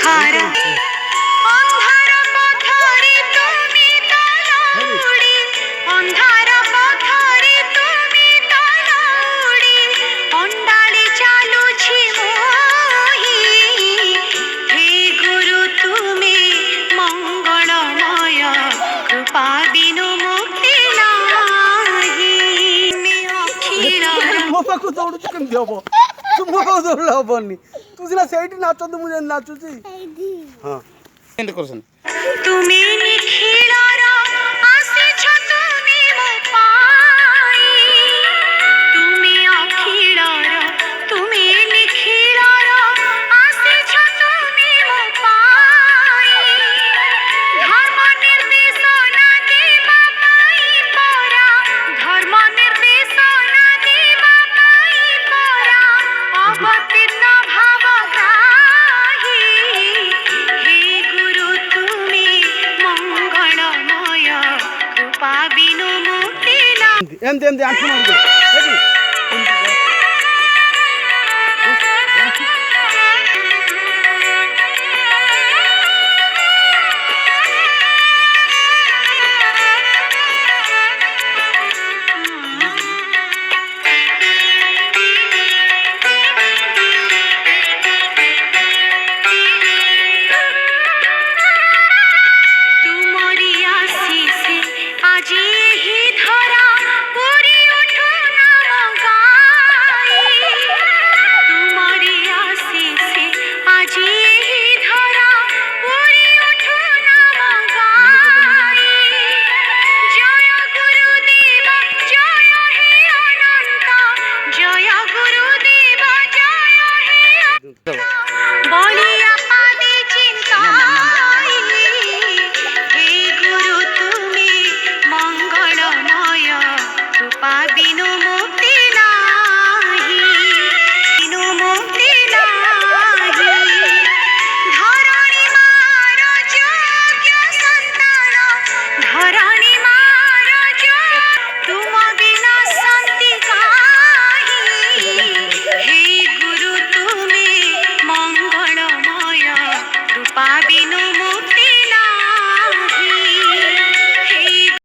খারা অন্ধার পথরে তুমি তালাউড়ি অন্ধার পথরে তুমি তালাউড়ি অন্ডালে চালুছি মোহি হে গুরু তুমি মঙ্গলময় কৃপা বিনু মুক্তি নাহি অখিল ମୋ ପାଖକୁ ଦୌଡୁଛୁ କେମିତି ହବ? ତୁ ମୋ ପାଖକୁ ଦୌଡ଼ିଲେ ହବନି। ତୁ ସିନା ସେଇଠି ନାଚନ୍ତୁ, ମୁଁ ଯେମିତି ନାଚୁଛି। ହଁ ଏମିତି କରୁଛନ୍ତି। তুমি নিখিলর আসিছ তুমি মো পাই তুমি অখিলর তুমি নিখিলর আসিছ তুমি মো পাই ধর্ম নির্দেশনা দেবা পাই পরা ধর্ম নির্দেশনা দেবা পাই পরা অবতীর্ণ ভাব গ্রাহী হে গুরু তুমি মঙ্গলময় কৃপা বিনু মুক্তি না ଏମିତି ଏମିତି ଆଣ୍ଠୁ ମାରିଦେ ଏଠି। तुमरी आशीषे আজি হি ধরা পুরি ওঠো নাম গাই তুমরি আশিসে আজি হি ধরা পুরি ওঠো নাম গাই জয় গুরুদেব জয় হে অনন্ত জয় গুরুদেব জয় হে